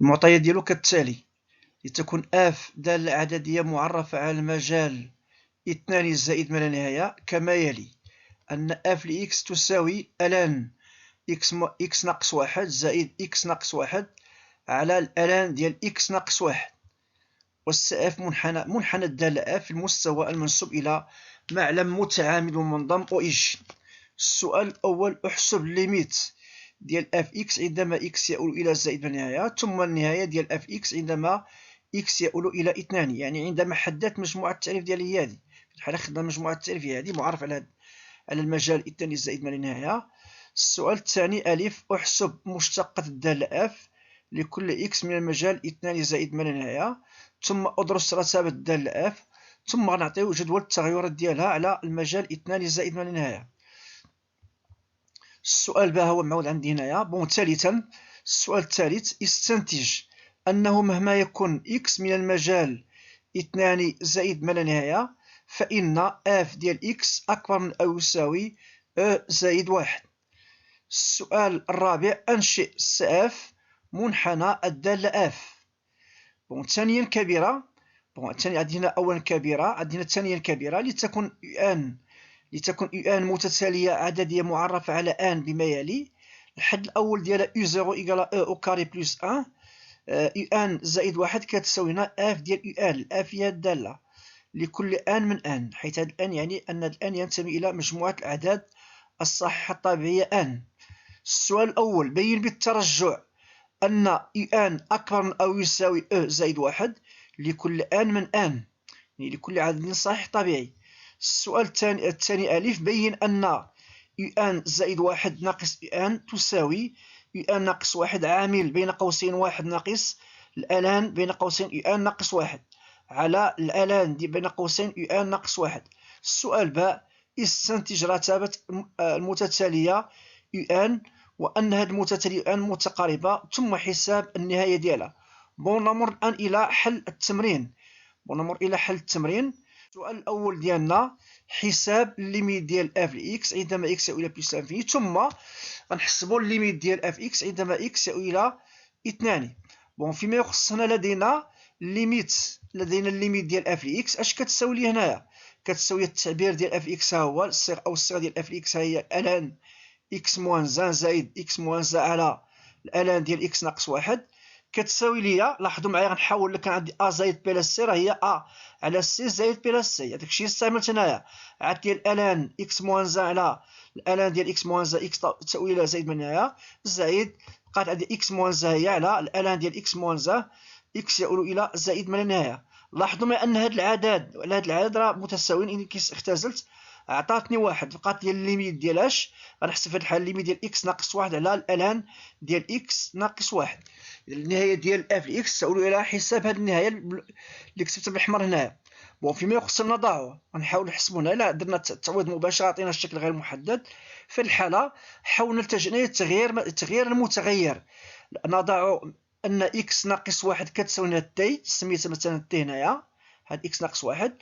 المعطيات ديالو كالتالي: لتكن اف دالة عددية معرفة على المجال 2 زائد ما لا نهاية كما يلي: أن اف لإكس تساوي الان إكس ناقص واحد زائد إكس ناقص واحد على الألان ديال إكس ناقص واحد، والساف منحنى الدالة اف في المستوى المنسوب إلى معلم متعامد ومنظم أو إيج. السؤال الأول: احسب ليميت ديال اف إكس عندما إكس يؤول إلى زائد ما لا نهاية، ثم النهاية ديال اف إكس عندما إكس يؤول إلى 2، يعني عندما حددت مجموعة التعريف ديالي هي هذه. في الحالة خدنا مجموعة التعريف هي هذه معرف على المجال 2 زائد ما لا نهاية. السؤال الثاني: ألف: احسب مشتقة الدالة اف لكل إكس من المجال 2 زائد ما لا نهاية، ثم أدرس رتابة الدالة اف، ثم غنعطيو جدول التغيرات ديالها على المجال 2 زائد ما لا نهاية. السؤال بها هو معود عندي هنايا. ثالثا، السؤال الثالث: استنتج أنه مهما يكن إكس من المجال 2 زائد ما لا نهاية فإن اف ديال إكس أكبر من أو يساوي زائد واحد. السؤال الرابع: أنشئ ساف منحنى الدالة اف. ثانيا كبيرة. عندنا أولا كبيرة، عندنا ثانيا كبيرة. لتكن ان متتالية عددية معرفة على ان بما يلي: الحد الأول ديالها u0 إيكال او كاري بلس 1، ان زائد واحد كتساوي هنا اف ديال ان. الاف هي الدالة لكل ان من ان، حيث هذا الان يعني أن هذا الان ينتمي إلى مجموعة الأعداد الصحيحة الطبيعية ان. السؤال الأول: بين بالترجع أن ان أكبر من أو يساوي زائد واحد لكل ان من ان، يعني لكل عدد صحيح طبيعي. السؤال الثاني ألف: بين أن ان زائد واحد ناقص ان تساوي ان ناقص واحد عامل بين قوسين واحد ناقص الألان بين قوسين ان ناقص واحد على الألان بين قوسين ان ناقص واحد. السؤال باء: استنتج رتابة المتتالية ان وأن هذه المتتالية ان متقاربة، ثم حساب النهاية ديالها. نمر الآن إلى حل التمرين. السؤال الأول ديالنا: حساب الليميت ديال اف لإكس عندما إكس يؤول إلى بلس لانفيني، ثم غنحسبوا الليميت ديال اف إكس عندما إكس يؤول إلى 2. فيما يخص هنا لدينا الليميت ديال اف لإكس. اش كتساوي لي هنايا؟ كتساوي التعبير ديال اف إكس ها هو الصيغة ديال اف إكس ها هي الان إكس موان زان زائد إكس موان زان على الان ديال إكس ناقص واحد، كتساوي ليا. لاحظوا معايا غنحاول. كان عندي ا زائد بي لاس سي راه هي ا على سي زائد بي لاس سي. هذاك الشيء استعملت هنايا. عاد ديال الان اكس موان زان على الان ديال اكس موان زان اكس تساوي الى زائد من النهايه زائد بقات عندي اكس موان زان هي على الان ديال اكس موان زان اكس يؤول الى زائد من النهايه. لاحظوا معايا ان هاد العدد راه متساويين. إني اختزلت عطاتني واحد. بقات لي الليميت ديال اش؟ غنحسب في هاد الحال الليميت ديال اكس ناقص واحد على الان ديال اكس ناقص واحد. النهايه ديال اف اكس تؤول الى حساب هذه النهايه اللي كتبتها بالاحمر هنايا. فيما يخص النضاع غنحاول نحسبوا هنا. الا درنا التعويض مباشر عطينا الشكل غير محدد. في الحاله حاولنا التجئنا لتغيير المتغير. نضع ان اكس ناقص واحد كتساوي تي، سميتها مثلا تي هنايا. هاد اكس ناقص واحد.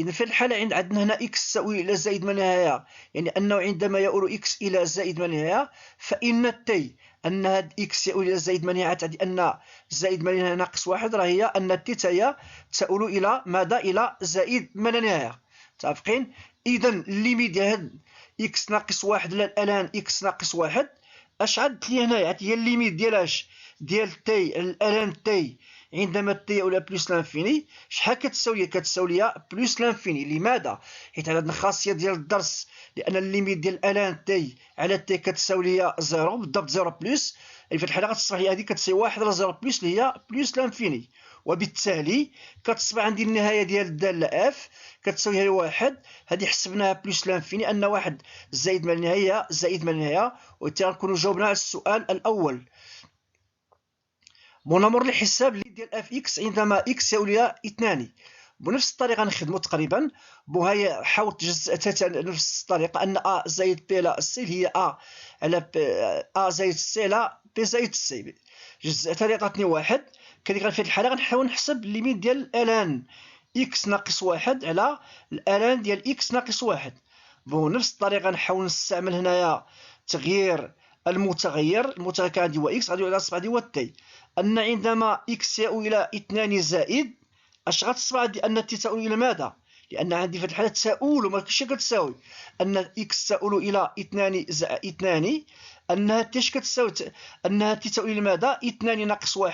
اذا في الحاله عندنا هنا اكس تساوي الى زائد ما لا نهايه، يعني انه عندما يؤول اكس الى زائد ما لا نهايه فان تي ان هاد اكس يؤول الى زائد ما لا نهايه تعني ان زائد ما لا نهايه ناقص واحد راه هي ان تي تاهي تؤول الى ماذا؟ الى زائد ما لا نهايه. متفقين؟ اذا الليميت ديال هاد اكس ناقص واحد الان اكس ناقص واحد اش عندت لي هنايا؟ هي الليميت ديال اش؟ ديال تي الان تي عندما تي يؤول بلس لانفيني. شحال كتساوي؟ كتساوي ليا بلس لانفيني. لماذا؟ حيت عندنا الخاصيه ديال الدرس لان الليميت ديال الان تي على تي كتساوي ليا زيرو بالضبط، زيرو بلس. في الحاله غتصبح لي هذه كتساوي واحد على زيرو بلس اللي هي بلس لانفيني، وبالتالي كتصبح عندي النهايه ديال الداله اف كتساوي هي واحد. هذه حسبناها بلس لانفيني ان واحد زائد ما لا نهايه زائد ما لا نهايه، وبالتالي غنكونوا جاوبنا على السؤال الاول. نمر لحساب اللي ديال اف اكس عندما اكس يؤول الى 2. بنفس الطريقه نخدموا تقريبا. هي حاولت جزءتها نفس الطريقه ان ا زائد بي لا سي هي ا على ا زائد سي لا بي زائد سي. جزءتها اللي عطاتني واحد. كذلك في هذه الحاله غنحاول نحسب الليميت ديال الان اكس ناقص واحد على الان ديال اكس ناقص واحد. نفس الطريقه نحاول نستعمل هنايا تغيير المتغير كان عندي هو إكس، غادي على تصبح عندي هو تي، أن عندما إكس يؤول إلى 2 زائد اش غتصبح عندي أن تي تؤول إلى ماذا؟ لأن عندي في هذه الحالة تؤول ماشي كتساوي، أن إكس تؤول إلى 2 أنها تي اش كتساوي؟ أنها تي تؤول إلى ماذا؟ 2 ناقص 1،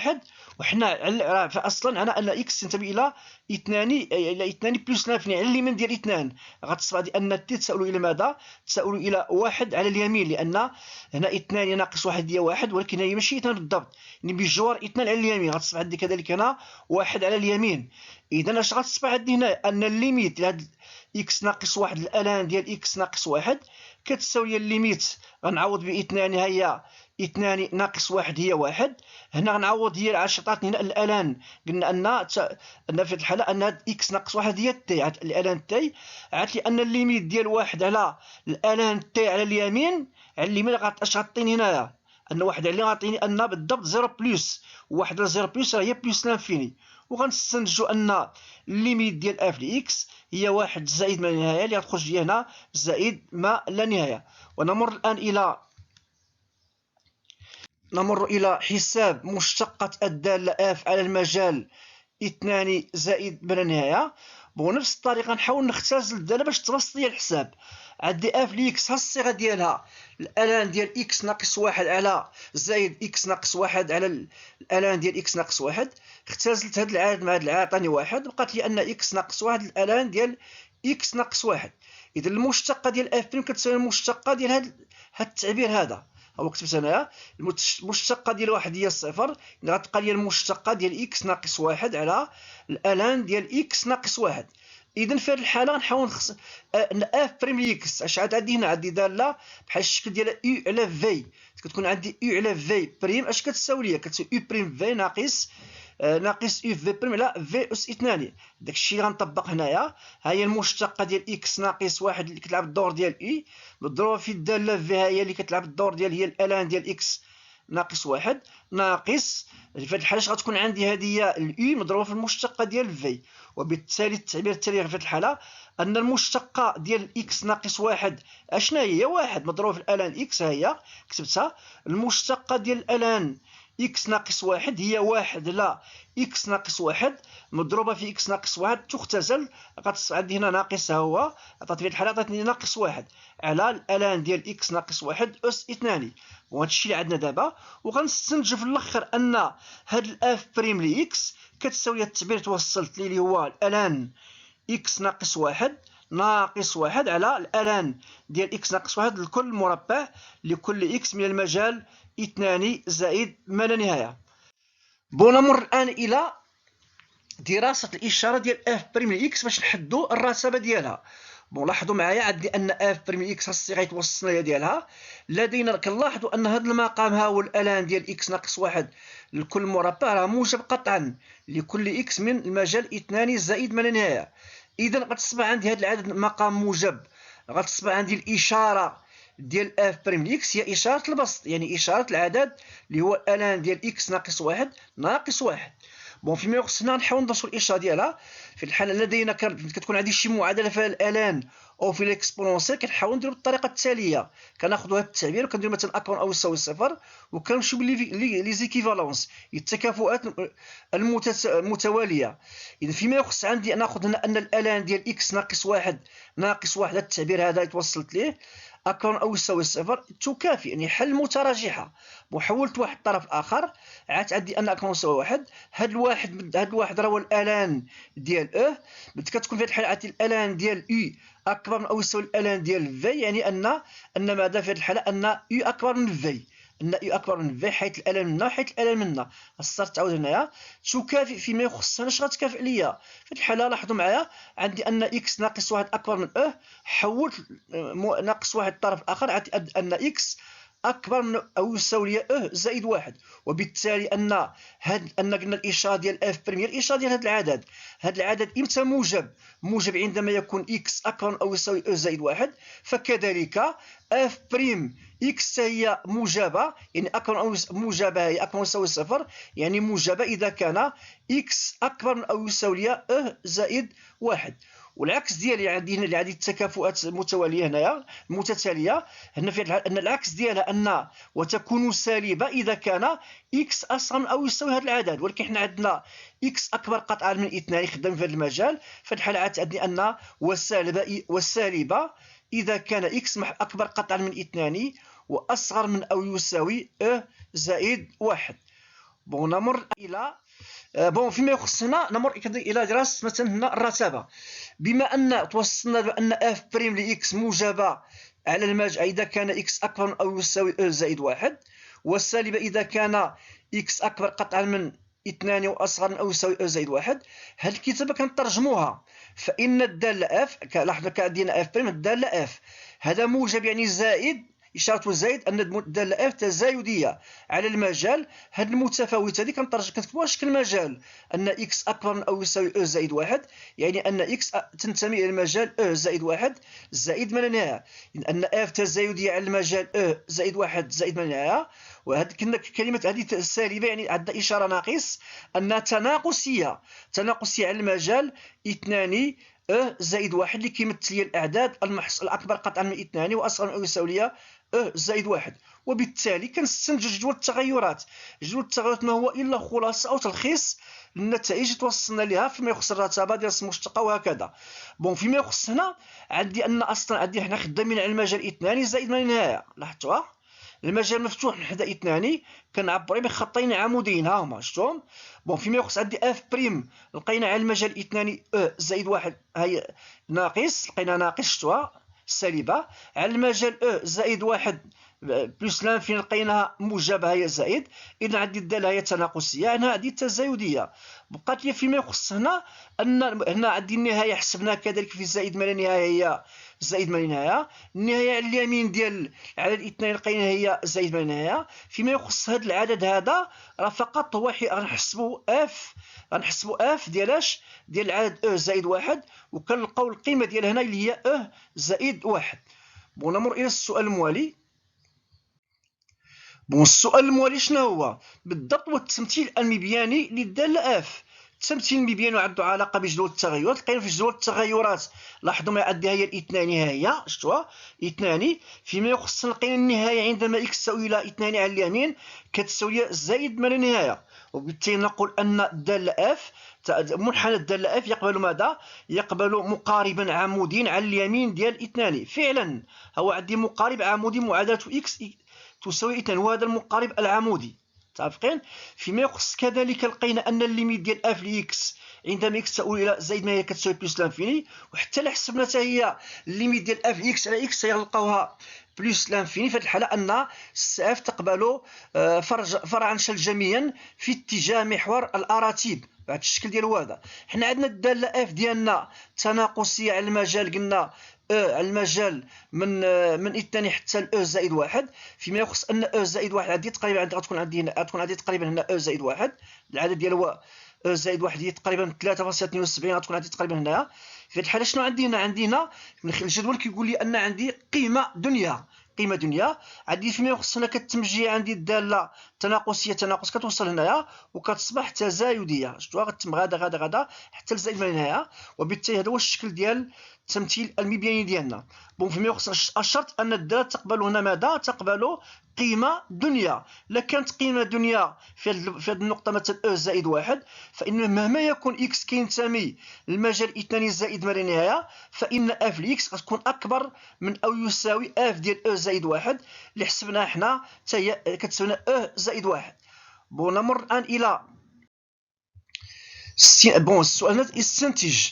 وحنا فأصلا على أن إكس تنتمي إلى 2 بلس لانفيني على اليمين ديال 2، غتصبح عندي أن تي تؤول إلى ماذا؟ تؤول إلى 1 على اليمين، لأن هنا 2 ناقص 1 هي 1، ولكن هي ماشي 2 بالضبط، يعني بجوار 2 على اليمين، غتصبح عندي كذلك هنا 1 على اليمين. إذا اش غتصبح عندي هنا؟ أن الليميت لهاد إكس ناقص 1، الألان ديال إكس ناقص 1 كتساوي الليميت، غنعوض ب2 هي 2 ناقص 1 هي 1، هنا غنعوض هي عطاتني هنا الألان، قلنا أن في الحالة أن هاد إكس ناقص 1 هي تي، الألان تي، عاد لي أن الليميت ديال 1 على الألان تي على اليمين، على اليمين اش غعطيني هنايا؟ أن 1 على اليمين غعطيني أن بالضبط 0 بلس 1 على 0 بلس هي بلس لانفيني، وغنستنتجو أن الليميت ديال اف لإكس هي 1 زائد ما لا نهاية، اللي غتخرج لي هنا زائد ما لا نهاية. ونمر الآن إلى حساب مشتقة الدالة اف على المجال 2 زائد ما لا نهاية. بنفس الطريقة نحاول نختزل الدالة باش تبسط لي الحساب. عندي اف لإكس ها الصيغة ديالها الألان ديال إكس ناقص 1 على زائد إكس ناقص 1 على الألان ديال إكس ناقص 1، اختزلت هاد العدد مع هاد العدد عطاني 1، بقات لي أن إكس ناقص 1 الألان ديال إكس ناقص 1. إذا المشتقة ديال اف بريم كتساوي المشتقة ديال هاد التعبير هذا، هو كتبت هنايا المشتقة ديال 1 هي 0، غتبقى لي المشتقة ديال إكس ناقص 1 على الألان ديال إكس ناقص 1. إذا في هذه الحالة نحاول نخص اف بريم لإكس، اش عاد عندي هنا؟ عندي دالة بحال الشكل ديال يو على في، كتكون عندي يو على في بريم اش كتساوي ليا؟ كتساوي يو بريم في ناقص يو في بريم على في أس 2. داكشي اللي غنطبق هنايا. ها هي المشتقة ديال إكس ناقص 1 اللي كتلعب الدور ديال إي مضروبة في الدالة في، ها هي اللي كتلعب الدور ديال هي الألان ديال إكس ناقص 1 ناقص، في هذه الحالة غتكون عندي هذه هي الإي مضروبة في المشتقة ديال في، وبالتالي التعبير التالي في هذه الحالة أن المشتقة ديال إكس ناقص 1 أشنا هي؟ 1 مضروبة في الألان إكس، ها هي كتبتها. المشتقة ديال الألان إكس ناقص 1 هي 1 على إكس ناقص 1 مضروبة في إكس ناقص 1 تختزل، غتصبح عندي هنا ناقص، ها هو عطات في الحالة عطاتني ناقص 1 على الألان ديال إكس ناقص 1 أس 2. وهذا الشيء اللي عندنا دابا. وغنستنتجو في الآخر أن هاد الأف بريم لإكس كتساوي التعبير توصلت ليه اللي هو الألان إكس ناقص 1 ناقص 1 على الألان ديال إكس ناقص 1 لكل مربع لكل إكس من المجال 2 زائد ما لا نهاية. نمر الآن إلى دراسة الإشارة ديال اف بريم لإكس باش نحدو الرتبة ديالها. لاحظوا معايا عندي أن اف بريم إكس الصيغة يتوصلنا ديالها لدينا، كنلاحظوا أن هذا المقام ها هو الألان ديال إكس ناقص 1 لكل مربع راه موجب قطعا لكل إكس من المجال 2 زائد ما لا نهاية. إذا غتصبح عندي هذا العدد مقام موجب، غتصبح عندي الإشارة ديال اف بريم لإكس هي إشارة البسط، يعني إشارة العدد اللي هو الألان ديال إكس ناقص 1 ناقص 1. فيما يخص هنا نحاول ندرسو الإشارة ديالها. في الحالة لدينا كتكون عندي شي معادلة فيها الألان أو في الإكسبونونسيال، كنحاول نديرو بالطريقة التالية. كناخدو هاد التعبير وكنديرو مثلا أكبر أو يساوي 0، وكنمشيو لي زيكيفالونس التكافؤات المتوالية. إذا فيما يخص عندي ناخد هنا أن الألان ديال إكس ناقص 1 ناقص 1، التعبير هذا توصلت ليه أكبر أو يساوي 0 تكافئ، يعني حل متراجحة. وحولت واحد الطرف الآخر عاد عندي أن أكبر أو يساوي 1. هاد الواحد راه هو الألان ديال كتكون في هاد الحالة عندي الألان ديال أكبر أو يساوي الألان ديال في، يعني أن ماذا في هاد الحالة؟ أن أكبر من في، أن أكبر من في حيث الألان منا وحيث الألان منا. الصرت تعاود هنايا تكافئ فيما يخص هنا. اش غتكافئ ليا في الحالة؟ لاحظوا معايا عندي أن إكس ناقص 1 أكبر من حولت ناقص 1 الطرف الآخر، عندي أن إكس أكبر من أو يساوي لي زائد 1، وبالتالي أن قلنا الإشارة ديال اف بريم هي الإشارة ديال هذا العدد. هذا العدد إمتى موجب عندما يكون إكس أكبر أو يساوي زائد 1. فكذلك اف بريم إكس هي موجبة، يعني أكبر أو موجبة هي أكبر أو يساوي 0، يعني موجبة إذا كان إكس أكبر أو يساوي لي زائد 1. والعكس ديالها عندي هنا اللي عندي التكافؤات المتواليه هنايا المتتاليه هنا في ان العكس ديالها ان وتكون سالبه اذا كان اكس اصغر من او يساوي هذا العدد، ولكن حنا عندنا اكس اكبر قطعا من 2 خدام في هذا المجال، في الحاله عتعني ان والسالبه اذا كان اكس اكبر قطعا من 2 واصغر من او يساوي زائد 1. بون نمر الى بون فيما يخصنا نمر الى دراسه مثلا هنا الرتابه. بما ان توصلنا بان اف بريم لاكس موجبه على المجال اذا كان اكس اكبر من او يساوي زائد 1، والسالبه اذا كان اكس اكبر قطعا من 2 واصغر من او يساوي زائد 1. هذه الكتابه كنترجموها، فان الداله اف لاحظوا كعندنا اف بريم الداله اف هذا موجب يعني زائد إشارة زائد أن الدالة اف تزايدية على المجال. هذه المتفاوتة هذه كنكتبوها شكل مجال أن إكس أكبر من أو يساوي زائد 1، يعني أن إكس تنتمي إلى المجال زائد 1 زائد ما لا نهاية، أن اف تزايدية على المجال زائد 1 زائد ما لا نهاية. وهذه كلمة هذه السالبة يعني عندنا إشارة ناقص أنها تناقصية على المجال 2 زائد 1 اللي كيمثل لي الأعداد الأكبر قطعا من 2 وأصغر من أو يساوي لي زائد 1. وبالتالي كنستنتج جدول التغيرات. جدول التغيرات ما هو إلا خلاصة أو تلخيص للنتائج توصلنا لها فيما يخص الرتابة ديال الرسم المشتقة وهكذا. بون فيما يخص هنا عندي أن أصلا عندي حنا خدامين على المجال 2 زائد ما لا نهاية. لاحظتوها المجال مفتوح من حدا 2 كنعبر بخطين عموديين ها هما شفتوهم. بون فيما يخص عندي اف بريم لقينا على المجال 2 زائد 1 هاي ناقص، لقينا ناقص شفتوها سالبه. على المجال زائد 1 بلس لانفين لقيناها موجبه هي زائد، اذا عندي الداله هي تناقصيه هنا عندي تزايديه. بقات لي فيما يخص هنا ان هنا عندي النهايه حسبناها كذلك في زائد ما لا نهايه هي زائد ما لا نهايه. النهايه على اليمين ديال العدد 2 لقينا هي زائد ما لا نهايه. فيما يخص هذا العدد هذا راه فقط هو غنحسبوا اف ديال اش ديال العدد زائد 1 وكنلقاو القيمه ديال هنا اللي هي زائد 1. بون نمر الى السؤال الموالي. بون السؤال الموالي شنو هو بالضبط؟ هو التمثيل المبياني للداله اف. التمثيل المبياني عنده علاقه بجدول التغيرات. لقينا في جدول التغيرات لاحظوا ما عندها هي الاثنان هي شفتوها 2. فيما يخص لقينا النهايه عندما اكس تساوي الى 2 على اليمين كتساوي زائد ما لا نهايه، وبالتالي نقول ان الداله اف منحنى الداله اف يقبل ماذا؟ يقبل مقاربا عموديا على اليمين ديال 2. فعلا هو عندي مقارب عمودي معادله اكس تساوي 2 وهذا المقارب العمودي متفقين. فيما يخص كذلك لقينا ان الليميت ديال اف لاكس عندما اكس تؤول الى زائد ما هي كتساوي بلس لانفيني، وحتى لا حسبنا حتى هي الليميت ديال اف اكس على اكس غنلقاوها بلس لانفيني. في هذه الحاله ان اف تقبل فرعا شلجميا في اتجاه محور الاراتيب بهذا الشكل ديال هذا. حنا عندنا الداله اف ديالنا تناقصيه على المجال قلنا على المجال من 2 حتى زائد 1. فيما يخص ان زائد 1 عندي تقريبا غتكون عندي تقريبا هنا زائد 1 العدد ديال هو زائد 1 هي تقريبا 3.72 غتكون عندي تقريبا هنايا. في هذه الحاله شنو عندي هنا الجدول كيقول لي ان عندي قيمه دنيا عندي فيما يخص هنا كالتمجيه عندي الداله تناقصيه كتوصل هنايا وكتصبح تزايديه شفتوها غتتم غادا حتى لزائد ما لا نهايه. وبالتالي هذا هو الشكل ديال التمثيل المبياني ديالنا. بون فيما يخص الشرط ان الداله تقبل هنا ماذا؟ تقبل قيمه دنيا. لا كانت قيمه دنيا في هذه النقطه مثلا زائد 1 فان مهما يكون اكس كينتمي للمجال 2 زائد ما لا نهايه فان اف لاكس غتكون اكبر من او يساوي اف ديال زائد 1 اللي حسبناها حنا حتى هي كتساوي زائد 1. بون نمر الان الى بون السؤال استنتج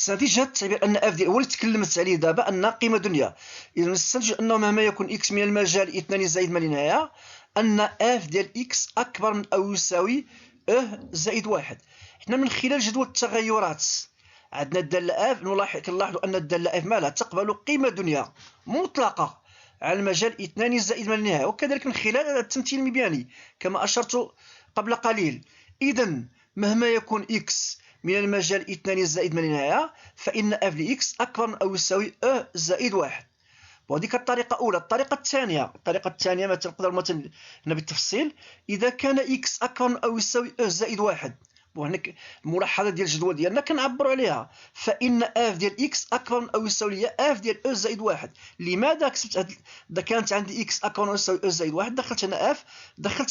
هذا التعبير ان اف ديال هو اللي تكلمت عليه دابا ان قيمه دنيا. اذا نستنتج انه مهما يكون اكس من المجال 2 زائد ما لا نهايه ان اف ديال اكس اكبر من او يساوي زائد 1. حنا من خلال جدول التغيرات عندنا الداله اف كنلاحظوا ان الداله اف مالها تقبل قيمه دنيا مطلقه على المجال 2 زائد ما لا نهايه، وكذلك من خلال التمثيل المبياني كما اشرت قبل قليل. اذا مهما يكون اكس من المجال 2 زائد ما لا نهايه فان اف لاكس اكبر من او يساوي زائد 1. وهذيك الطريقه الاولى. الطريقه الثانيه مثلا نقدر مثلا هنا بالتفصيل اذا كان اكس اكبر من او يساوي زائد 1. وهنا الملاحظه ديال الجدول ديالنا كنعبروا عليها. فان اف ديال اكس اكبر من او يساوي ليا اف ديال او زائد واحد. لماذا كتبت اذا كانت عندي اكس اكبر من او يساوي او زائد واحد دخلت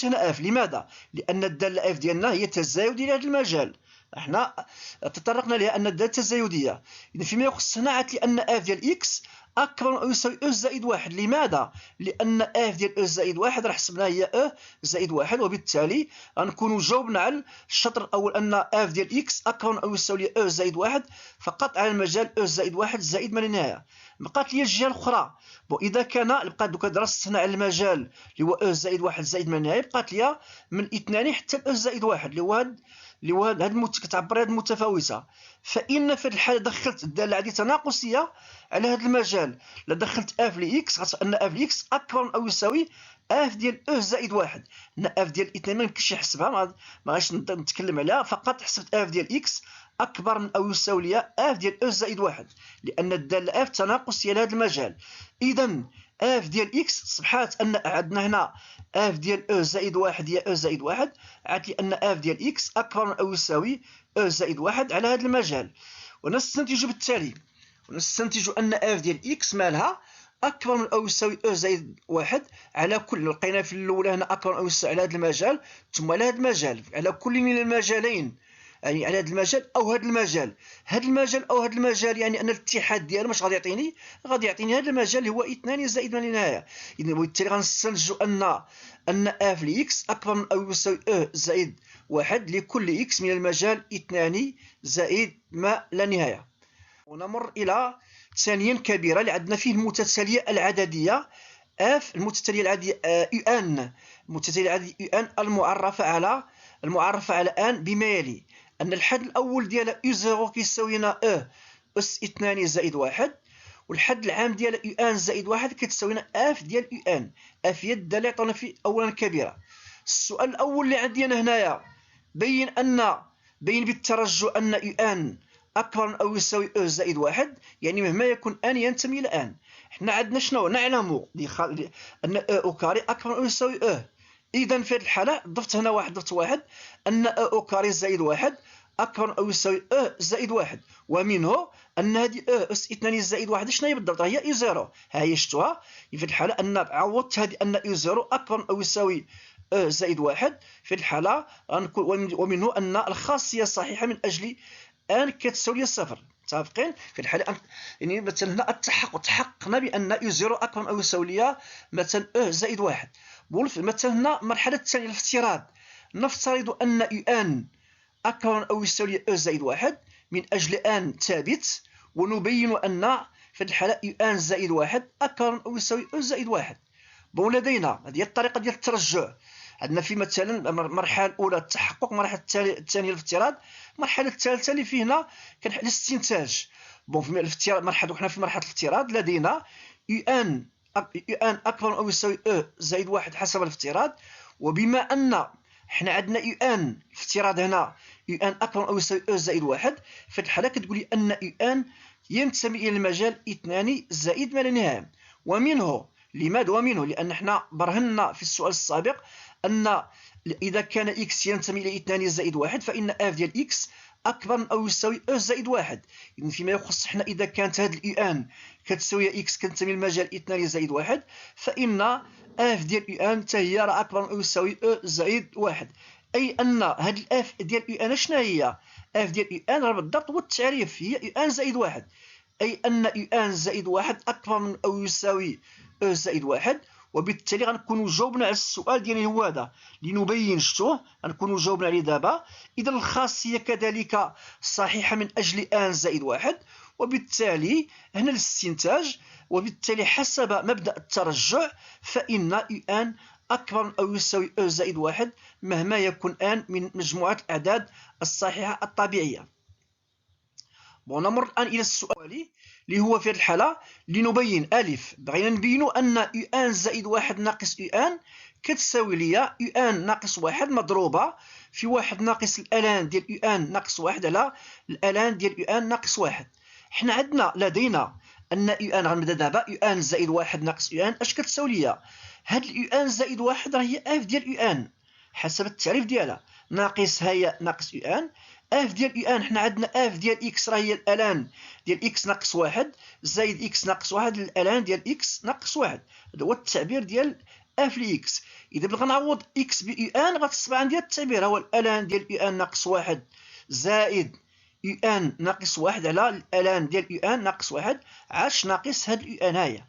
هنا اف؟ لماذا؟ لان الداله اف ديالنا هي التزايد لهذا المجال، احنا تطرقنا لها ان الداله التزايديه. اذا فيما يخص هنا عاد لان اف ديال اكس اكبر من او يساوي او زائد واحد. لماذا؟ لان اف ديال او زائد واحد راه حسبناها هي او زائد واحد، وبالتالي غنكونوا جاوبنا على الشطر الاول ان اف ديال اكس اكبر من او يساوي او زائد واحد فقط على المجال او زائد واحد زائد ما لا نهايه. بقات لي الجهه الاخرى. اذا كان بقات دوكا درست هنا على المجال اللي هو او زائد واحد زائد ما لا نهايه، بقات لي من اثنان حتى او زائد واحد اللي هو هاد كتعبر هاد المتفاوته. فان في هذه الحاله دخلت الداله عندي تناقصيه على هذا المجال. لا دخلت اف لاكس غتبقى ان اف لاكس اكبر من او يساوي اف ديال او زائد واحد. هنا اف ديال اثنين ما يمكنش نحسبها، ما غاديش نتكلم عليها، فقط حسبت اف ديال اكس اكبر من او يساوي ليا اف ديال او زائد واحد، لان الداله اف تناقصيه لهذا المجال. اذا اف ديال اكس صبحات ان عندنا هنا اف ديال او زائد واحد هي او زائد واحد، عاد لان اف ديال اكس اكبر من او يساوي او زائد واحد على هذا المجال. ونستنتج بالتالي ان اف ديال اكس مالها اكبر من او يساوي او زائد واحد على كل. لقينا في الاولى هنا اكبر من او يساوي على هذا المجال، ثم على هذا المجال، على كل من المجالين، يعني على هذا المجال او هذا المجال. هذا المجال يعني ان الاتحاد ديالو واش غادي يعطيني هذا المجال اللي هو 2 زائد ما لا نهايه. اذا بالتالي غنستنتجوا ان اف لاكس اكبر من او يساوي او زائد واحد لكل اكس من المجال 2 زائد ما لا نهايه. ونمر الى ثانيا كبيره اللي عندنا فيه المتتاليه العدديه اف. المتتاليه العدديه يو ان، المتتاليه العدديه يو ان المعرفه على ان بما يلي: ان الحد الاول ديالها يو 0 كيساوي لنا او اس 2 زائد واحد، والحد العام ديالها يو ان زائد واحد كتساوي لنا اف ديال يو ان. اف هي الداله اللي عطانا فيه اولا كبيره. السؤال الاول اللي عندي انا هنايا: بين بالترجع ان يو ان اكبر من او يساوي او زائد واحد، يعني مهما يكون ان ينتمي الى ان. حنا عندنا شنو نعلم ان او كاري اكبر من او يساوي او. اذا في هذه الحاله ضفت هنا واحد ان او كاري زائد واحد اكبر من او يساوي او زائد واحد، ومنه ان هذه او اس 2 زائد واحد شنو هي بالضبط؟ هي اي 0. ها هي شفتوها في الحاله ان عوضت هذه ان اي 0 اكبر من او يساوي او زائد واحد. في الحاله غنكون ومنه ان الخاصيه الصحيحه من اجل ان كتساوي صفر. متفقين؟ في الحاله يعني مثلا هنا تحققنا بان يو 0 اكبر من او يساوي ليا مثلا او زائد واحد. مثلا هنا المرحله الثانيه الافتراض، نفترض ان يو ان اكبر من او يساوي ليا او زائد واحد من اجل ان ثابت، ونبين ان في الحاله يو ان زائد واحد اكبر من او يساوي او زائد واحد. لدينا هذه الطريقه ديال الترجع. عندنا في مثلا المرحله الاولى التحقق، المرحله الثانيه الافتراض، المرحله الثالثه اللي فينا كنحل الاستنتاج. في الافتراض حنا في مرحله الافتراض لدينا يو ان اكبر من او يساوي او زائد واحد حسب الافتراض. وبما ان حنا عندنا يو ان الافتراض هنا يو ان اكبر من او يساوي او زائد واحد، في الحاله كتقول لي ان يو ان ينتمي الى المجال 2 زائد ما لا نهايه. ومنه لماذا؟ ومنه لان حنا برهنا في السؤال السابق ان اذا كان اكس ينتمي الى 2 زائد واحد فان اف ديال اكس اكبر من او يساوي او زائد واحد. اذا فيما يخص حنا اذا كانت هذه اليو ان كتساوي اكس كتنتمي للمجال 2 زائد واحد، فان اف ديال يو ان حتى هي راه اكبر من او يساوي او زائد واحد. اي ان هذه الاف ديال يو ان شنو هي؟ اف ديال يو ان راه بالضبط هو التعريف، هي يو ان زائد واحد، اي ان يو ان زائد واحد اكبر من او يساوي او زائد واحد. وبالتالي غنكونوا جاوبنا على السؤال ديالي هو هذا لنبين شتوه، غنكونوا جاوبنا عليه دابا. اذا الخاصيه كذلك صحيحه من اجل ان زائد واحد، وبالتالي هنا الاستنتاج. وبالتالي حسب مبدا الترجع فان يو ان اكبر من او يساوي او زائد واحد مهما يكون ان من مجموعه الاعداد الصحيحه الطبيعيه. نمر الان الى السؤال اللي هو في هذه الحاله لنبين الف. بغينا نبينوا ان يو ان زائد واحد ناقص يو ان كتساوي ليا يو ان ناقص واحد مضروبه في واحد ناقص الالان ديال يو ان ناقص واحد على الالان ديال يو ان ناقص واحد. حنا عندنا لدينا ان يو ان، غنبدا دابا يو ان زائد واحد ناقص يو ان اش كتساوي ليا؟ هاد اليو ان زائد واحد راه هي اف ديال يو ان حسب التعريف ديالها. ناقص هي ناقص يو ان. اف ديال يو ان حنا عندنا اف ديال اكس راه هي الالان ديال اكس ناقص واحد زائد اكس ناقص واحد الالان ديال اكس ناقص واحد. هذا هو التعبير ديال اف لاكس. اذا بغيت نعوض اكس ب يو ان غتصبح عندي التعبير هو الالان ديال يو ان ناقص واحد زائد يو ان ناقص واحد على الالان ديال يو ان ناقص واحد عاش ناقص هاد اليو ان هاهي.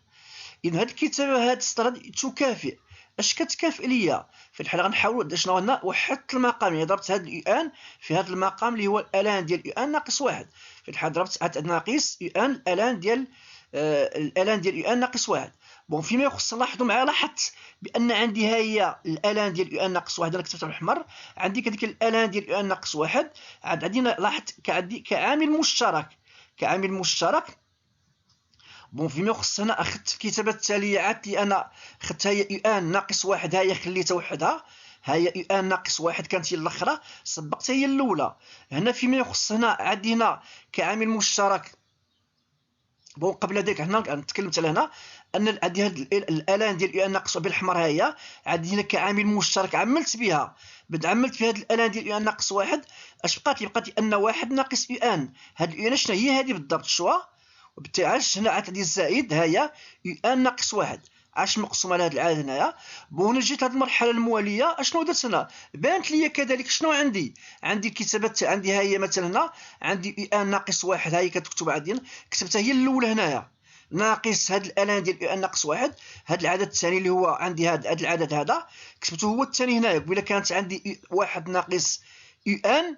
اذا هاد الكتابه هاد السطر تكافئ. اش كتكافئ ليا؟ في الحاله غنحاولوا شنو قلنا وحدت المقام، يعني ضربت هاد اليو ان في هاد المقام اللي هو الالان ديال يو ان ناقص واحد. في الحاله ضربت هاد ناقص يو ان الالان ديال الالان ديال يو ان ناقص واحد. بون فيما يخص لاحظوا معايا لاحظت بان عندي ها هي الالان ديال يو ان ناقص واحد انا كتبتها بالاحمر، عندي كذلك الالان ديال يو ان ناقص واحد عندي لاحظت كعندي كعامل مشترك كعامل مشترك. بون فيما يخص هنا اخذت الكتابه التاليه عادت لي انا خدت هي يو ان ناقص واحد ها هي خليتها وحدها، ها هي يو ان ناقص واحد كانت هي الاخرى صبقتها هي الاولى. هنا فيما يخص هنا عندي هنا كعامل مشترك. بون قبل ذلك هنا تكلمت على هنا ان عندي هاد الالان ديال يو ان ناقص بالحمر ها هي عندي هنا كعامل مشترك عملت بها عملت في هاد الالان ديال يو ان ناقص واحد. اش بقات لي؟ بقات لي ان واحد ناقص يو ان. هاد اليو ان شنو هي هذه بالضبط شوا؟ وبالتالي عاش هنا عاد الزائد ها هي يو ان ناقص واحد عاش مقسوم على هذا العدد هنايا. بون هنا جيت هذه المرحله المواليه اشنو درت هنا؟ بانت لي كذلك شنو عندي الكتابات عندي ها هي مثلا هنا عندي يو ان ناقص واحد ها هي كتكتب عندي كتبتها هي الاولى هنايا ناقص هاد الالان ديال يو ان ناقص واحد. هاد العدد الثاني اللي هو عندي هاد العدد هذا كتبته هو الثاني هنايا. قبيله كانت عندي واحد ناقص يو ان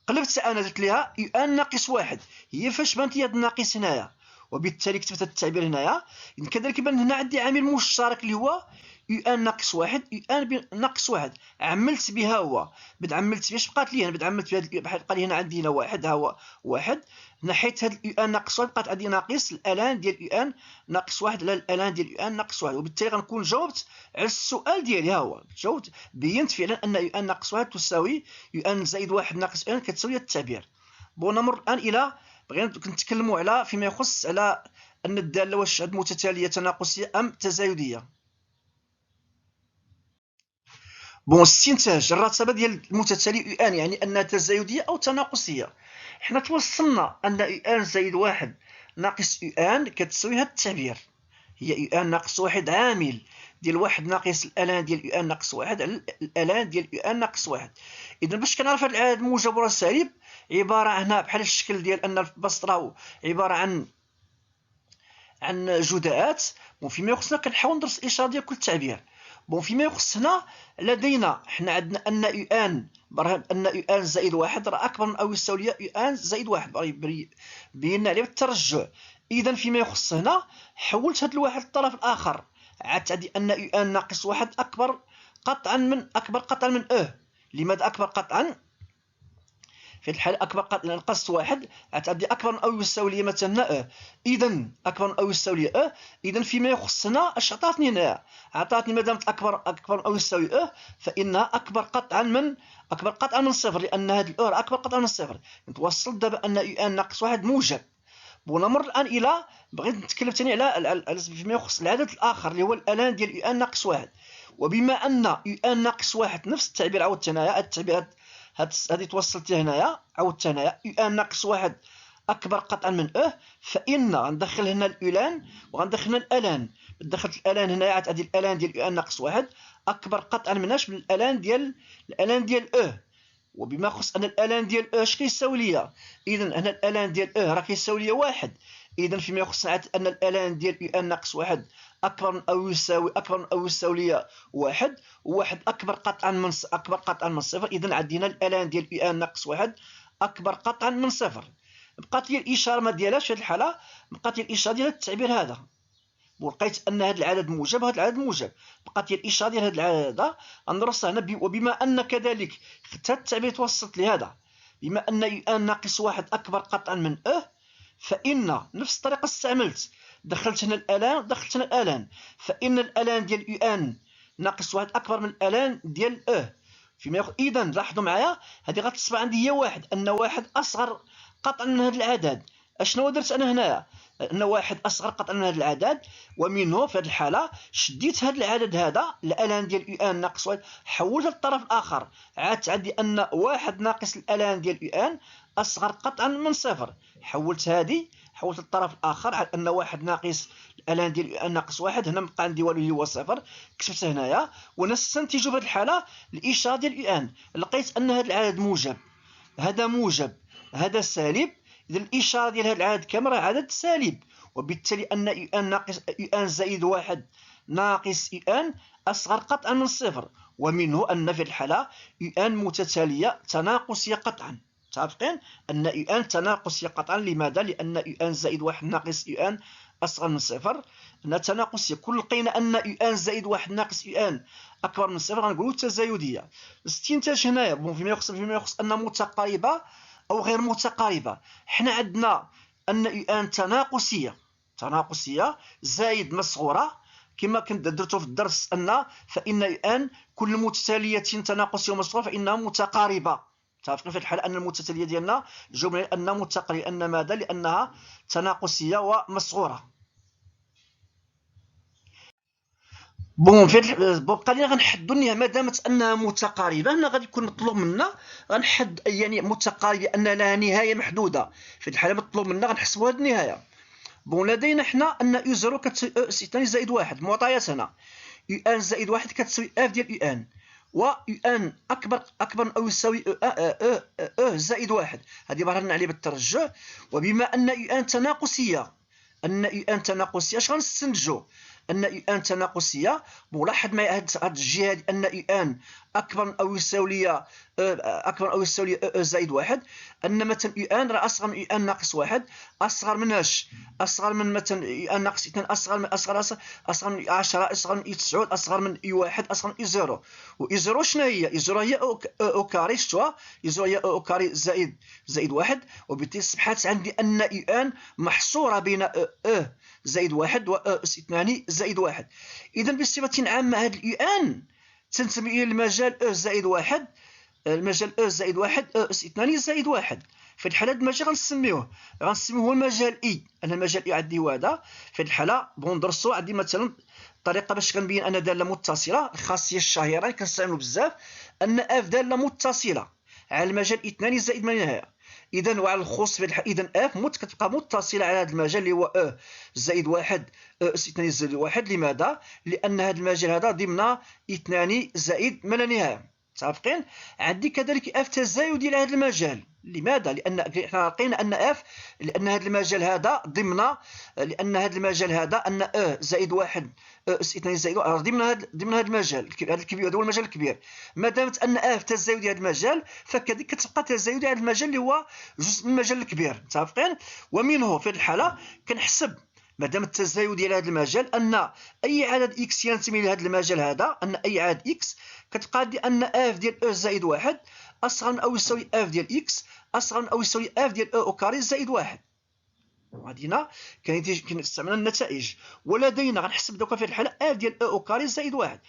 قلبت انا درت ليها يو ان ناقص واحد هي فاش بانت لي هاد الناقص هنايا وبالتالي كتبت التعبير هنايا. كذلك يبان هنا عندي عامل مشترك اللي هو يو ان ناقص واحد يو ان ناقص واحد عملت بها هو عملت بها. اش بقات لي هنا؟ عملت بها بقى لي هنا عندي هنا واحد ها هو واحد نحيت هاد يو ان ناقص واحد بقات عندي ناقص الالان ديال يو ان ناقص واحد على الالان ديال يو ان ناقص واحد. وبالتالي غنكون جاوبت على السؤال ديالي ها هو جاوبت بينت فعلا ان يو ان ناقص واحد تساوي يو ان زائد واحد ناقص يو ان كتساوي التعبير. بون نمر الان الى بغينا نتكلموا على فيما يخص على أن الدالة واش متتالية تناقصية أم تزايدية. بون استنتاج الرتبة ديال المتتالي يو ان يعني أنها تزايدية أو تناقصية. حنا توصلنا أن يو ان زائد واحد ناقص يو ان كتساوي هاد التعبير هي يو ان ناقص واحد عامل ديال واحد ناقص الالان ديال يو ان ناقص واحد على الالان ديال يو ان ناقص واحد. اذا باش كنعرف هاد العدد الموجب ولا السالب عباره هنا بحال الشكل ديال ان البسط راه عباره عن جداءات. بون فيما يخصنا كنحاول ندرس الاشاره ديال كل تعبير. بون فيما يخص هنا لدينا حنا عندنا ان يو ان برهن ان يو ان زائد واحد راه اكبر من او يساوي يو ان زائد واحد بينا عليه بالترجع. اذا فيما يخص هنا حولت هاد الواحد للطرف الاخر عادت عندي ان يو ان ناقص واحد اكبر قطعا من لماذا اكبر قطعا؟ في الحالة أكبر قد نقصت واحد عتعدي أكبر من أو يساوي لي مثلا إذا أكبر من أو يساوي لي إذا فيما يخصنا أش عطاتني هنا؟ عطاتني مادامت أكبر من أو يساوي فإنها أكبر قطعا من صفر لأن هاد الأو أكبر قطعا من صفر. نتوصل دابا أن يو ان ناقص واحد موجب. ونمر الآن إلى بغيت نتكلم ثاني على فيما يخص العدد الآخر اللي هو الالان ديال يو ان ناقص واحد. وبما أن يو ان ناقص واحد نفس التعبير عاودت هنايا التعبير هذه توصلتي هنايا عاودت هنايا يو ان ناقص واحد اكبر قطعا من فان غندخل هنا الالان وغندخل هنا الالان. دخلت الالان هنايا عاد هذه الالان ديال يو ان ناقص واحد اكبر قطعا مناش من الالان ديال وبما خص ان الالان ديال اش كيساوي ليا اذا هنا الالان ديال راه كيساوي ليا واحد. اذا فيما يخص ان الالان ديال يو ان ناقص واحد اكبر من او يساوي ليا واحد وواحد اكبر قطعا من صفر. اذا عندنا الالان ديال يو ان ناقص واحد اكبر قطعا من صفر. بقات لي الاشاره ما ديالهاش في هذه الحاله بقات لي الاشاره ديال التعبير هذا ولقيت ان هذا العدد موجب وهذا العدد موجب بقات لي الاشاره ديال هذا العدد هذا غنرص هنا. وبما ان كذلك حتى التعبير توصلت لهذا بما ان يو ان ناقص واحد اكبر قطعا من فان نفس الطريقه استعملت دخلت هنا الالان فان الالان ديال يو ان ناقص واحد اكبر من الالان ديال فيما اذا لاحظوا معايا هذه غتصبح عندي هي واحد ان واحد اصغر قطعا من هذا العدد اشنو درت انا هنايا؟ ان واحد اصغر قطعا من هذا العدد، ومنه في هذه الحاله شديت هذا العدد هذا الان ديال يو ان ناقص واحد، حولت للطرف الاخر، عاد عندي ان واحد ناقص الان ديال يو ان اصغر قطعا من صفر، حولت للطرف الاخر على ان واحد ناقص الان ديال يو ان ناقص واحد، هنا بقى عندي والو اللي هو صفر، كتبته هنايا ونستنتج في هذه الحاله الاشاره ديال يو ان، لقيت ان هذا العدد موجب، هذا موجب، هذا سالب، إذا الإشارة ديال هذا العدد كامل راه عدد سالب، وبالتالي أن يو أن ناقص يو أن زائد واحد ناقص يو أن أصغر قطعا من صفر، ومنه أن في الحالة يو أن متتالية تناقصية قطعا. متفقين أن يو أن تناقصية قطعا. لماذا؟ لأن يو أن زائد واحد ناقص يو أن أصغر من صفر، أنها تناقصية. كل لقينا أن يو أن زائد واحد ناقص يو أن أكبر من صفر غنقولوا تزايدية. الاستنتاج هنايا فيما يخص أن متقاربة أو غير متقاربة، حنا عندنا أن يو أن تناقصية زائد مصغورة، كما كنت درتو في الدرس فإن يو أن كل متتالية تناقصية ومصغورة فإنها متقاربة. متفقين في الحالة أن المتتالية ديالنا الجملة أنها متقاربة، لأن ماذا؟ لأنها تناقصية ومصغورة. بون قليلا غنحدوا النهايه، ما دامت انها متقاربه هنا غادي يكون مطلوب منا غنحد يعني متقاربه ان لها نهايه محدوده، في الحاله مطلوب منا غنحسبوا هذه النهايه. بون لدينا حنا ان يو 0 كتساوي او اس 2 زائد واحد، معطيات هنا يو ان زائد واحد كتساوي اف ديال يو ان، و يو ان اكبر او يساوي او زائد واحد، هذه برهنا عليه بالترجح. وبما ان يو ان تناقصيه اش غنستنتجوا؟ ان يو ان تناقصيه. ملاحظ معايا هاد الجهه هادي ان يو ان اكبر او يساوي او زائد واحد، ان مثلا يو ان راه اصغر من يو ان ناقص واحد، اصغر من اش؟ اصغر من مثلا يو ان ناقص 2، اصغر من 10، اصغر من يو 9، اصغر من يو 1، اصغر من يو 0. و يو 0 شنو هي؟ يو 0 هي او كاري، شفتوها؟ يو 0 هي او كاري زائد واحد، وبالتالي اصبحت عندي ان يو ان محصوره بين او زائد واحد و اس 2 زائد واحد. اذا بصفه عامه هذا اليو ان تنتمي الى المجال او زائد واحد، المجال او زائد واحد او اس 2 زائد واحد. في الحاله هذا المجال غنسميوه هو المجال اي، انا المجال اي عندي هو هذا. في الحاله بون ندرسوا عندي مثلا طريقه باش كنبين ان داله متصله، الخاصيه الشهيره اللي كنستعملوا بزاف ان اف داله متصله على المجال 2 زائد ما لا نهايه. اذا وعلى الخص في اذا اف كتبقى متصله على هذا المجال اللي هو او زائد واحد او اس 2 زائد واحد. لماذا؟ لان هذا المجال هذا ضمن 2 زائد ما لا نهايه. متفقين؟ عندي كذلك اف تزايدي لهذا المجال. لماذا؟ لان احنا لقينا ان اف، لان هذا المجال هذا ان او زائد واحد او اس 2 زائد واحد ضمن هذا المجال هذا الكبير، هذا هو المجال الكبير. ما دامت ان اف تزايدي هذا المجال فكذلك كتبقى تزايدي هذا المجال اللي هو جزء من المجال الكبير. متفقين؟ ومنه في الحاله كنحسب ما دام التزايد ديال هذا المجال ان اي عدد اكس ينتمي لهذا المجال هذا، ان اي عدد اكس كتبقى عندي ان اف ديال او زائد واحد اصغر من او يساوي اف ديال اكس اصغر من او يساوي اف ديال او كاري زائد واحد. غادينا كنستعمل النتائج، ولدينا غنحسب دوكا في الحاله اف ديال او كاري زائد واحد.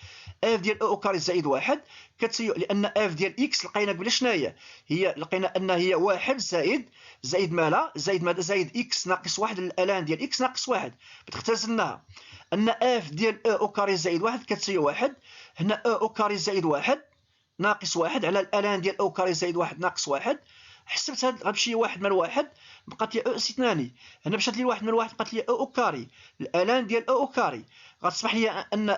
اف ديال او كاري زائد واحد كتساوي، لان اف ديال اكس لقينا قبل شنو هي لقينا ان هي واحد زائد ماذا؟ زائد اكس ناقص واحد، الالان ديال اكس ناقص واحد بتختزلناها ان اف ديال او كاري زائد واحد كتساوي واحد. هنا او كاري زائد واحد ناقص واحد على الالان ديال او كاري زائد واحد ناقص واحد. حسبت هاد غتمشي واحد من واحد بقات لي او اس 2، هنا مشات لي واحد من واحد بقات لي او كاري، الالان ديال او كاري غتصبح لي ان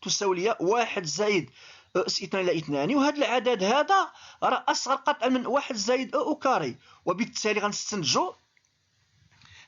تساوي لي واحد زائد او اس 2 على 2، وهذا العدد هذا راه اصغر قطعا من واحد زائد او كاري، وبالتالي غنستنتجوا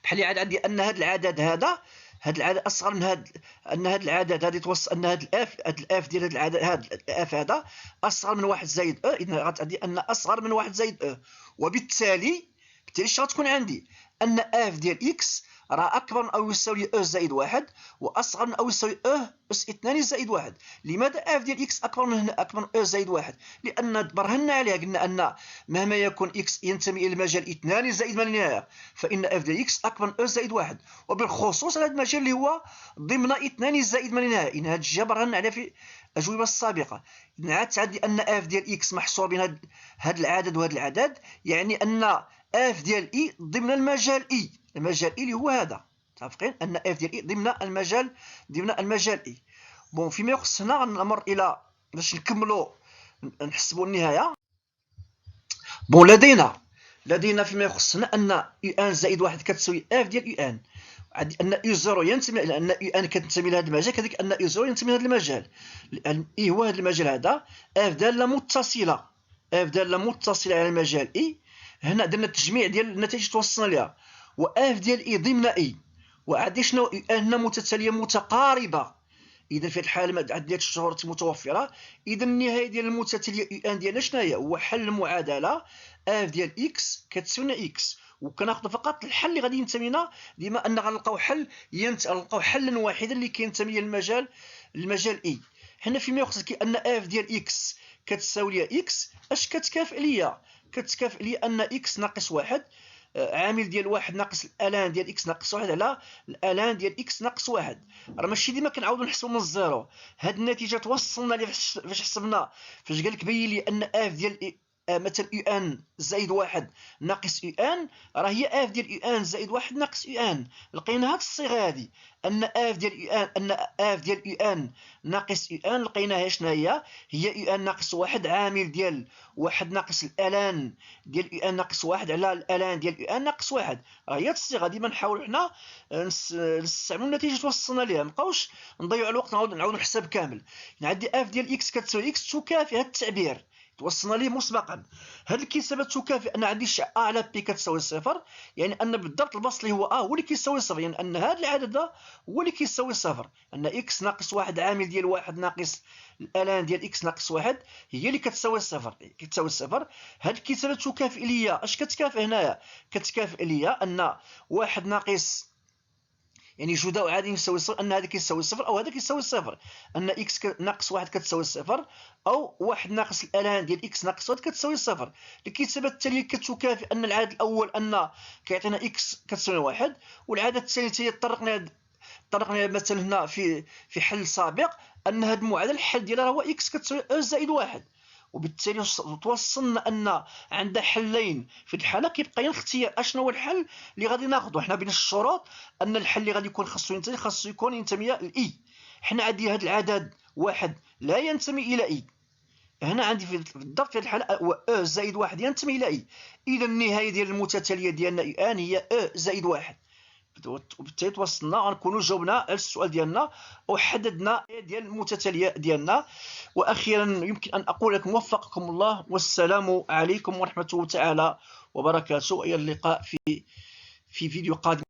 بحال اللي عاد عندي ان هذا العدد اصغر من ان هذا العدد هذا يتوصل ان هذا الاف ديال هذا العدد، هذا الاف هذا اصغر من واحد زائد او، اذا غتعطي ان اصغر من واحد زائد او، وبالتالي اش غتكون عندي؟ ان اف ديال اكس راه اكبر او يساوي او زائد واحد واصغر من او يساوي او اس 2 زائد واحد. لماذا اف ديال اكس اكبر من او زائد واحد؟ لان برهنا عليها قلنا ان مهما يكون اكس ينتمي الى المجال 2 زائد ما لا نهايه، فان اف ديال اكس اكبر من او زائد واحد، وبالخصوص هذا المجال اللي هو ضمن 2 زائد ما لا نهايه. ان هذه الجهه برهنا عليها في الاجوبه السابقه. اذا عاد عندي ان اف ديال اكس محصور بين هذا العدد وهذا العدد، يعني ان اف ديال اي ضمن المجال اي، المجال اي اللي هو هذا، متفقين ان اف ديال اي ضمن المجال اي. بون فيما يخص هنا غنمر الى باش نكملوا نحسبوا النهايه. بون لدينا فيما يخص هنا ان يو ان زائد واحد كتساوي اف ديال يو ان، ان يو زيرو ينتمي لان يو ان كتنتمي لهذا المجال، كذلك ان يو زيرو ينتمي لهذا المجال، لان اي هو هذا المجال هذا. اف داله متصله، على المجال اي. هنا درنا التجميع ديال النتائج اللي توصلنا لها، واف ديال اي ضمن اي، وعندي شنو يو ان هنا متتاليه متقاربه. اذا في الحاله عندي هاد الشروط متوفره، اذا النهايه ديال المتتاليه يو ان ديالنا شنو هي؟ هو حل المعادله اف ديال اكس كتساوي اكس، وكناخذ فقط الحل اللي غادي ينتمي لنا، ديما ان غنلقاو حلا واحدا اللي كينتمي للمجال اي. هنا فيما يخص ان اف ديال اكس كتساوي ليا اكس، اش كتكافئ ليا؟ كتكافئ ليا ان اكس ناقص واحد، عامل ديال واحد ناقص الالان ديال اكس ناقص واحد على الالان ديال اكس ناقص واحد. راه ماشي ديما كنعاودو نحسبو من الزيرو. هاد النتيجه توصلنا ليه فاش حسبنا، فاش قالك بين لي ان اف ديال مثلا يو ان زائد واحد ناقص يو ان، راه هي اف ديال يو ان زائد واحد ناقص يو ان. لقينا هاد الصيغه هادي، ان اف ديال يو ان ناقص يو ان، لقيناها شنو هي؟ هي يو ان ناقص واحد عامل ديال واحد ناقص الالان ديال يو ان ناقص واحد على الالان ديال يو ان ناقص واحد. راه هي الصيغه. ديما نحاولوا حنا نستعملوا النتيجه توصلنا ليها، مابقاوش نضيعوا الوقت نعاودوا نحسب كامل. يعني عندي اف ديال اكس كتساوي اكس تكافئ هذا التعبير توصلنا ليه مسبقا. هاد الكتابه تكافئ ان عندي ا على بي كتساوي صفر، يعني ان بالضبط البسط اللي هو هو اللي كيساوي صفر، يعني ان هذا العدد هو اللي كيساوي صفر، ان اكس ناقص واحد عامل ديال واحد ناقص الالان ديال اكس ناقص واحد هي اللي كتساوي صفر. هاد الكتابه تكافئ ليا اش كتكافئ هنايا؟ كتكافئ ليا ان واحد ناقص، يعني جداء عادي يساوي صفر، ان هذا كيساوي صفر او هذا كيساوي صفر، ان اكس ناقص واحد كتساوي صفر، او واحد ناقص الالان ديال اكس ناقص واحد كتساوي صفر. الكتابه التاليه كتكافئ ان العدد الاول ان كيعطينا اكس كتساوي واحد، والعدد الثاني حتى طرقنا مثلا هنا في حل سابق ان هذا المعادله الحل ديالها هو اكس كتساوي او زائد واحد، وبالتالي توصلنا ان عندها حلين. في الحاله كيبقى الاختيار اشنو هو الحل اللي غادي ناخذه. حنا بين الشروط ان الحل اللي غادي يكون خاصو يكون ينتمي لاي. حنا عندي هذا العدد واحد لا ينتمي الى اي، هنا عندي بالضبط في الحاله هو او زائد واحد ينتمي الى اي. اذا النهايه ديال المتتاليه ديالنا الان هي او زائد واحد، وبالتالي توصلنا غنكونوا جاوبنا على السؤال ديالنا وحددنا ديال المتتاليه ديالنا. واخيرا يمكن ان اقول لكم وفقكم الله، والسلام عليكم ورحمه الله تعالى وبركاته، الى اللقاء في فيديو قادم.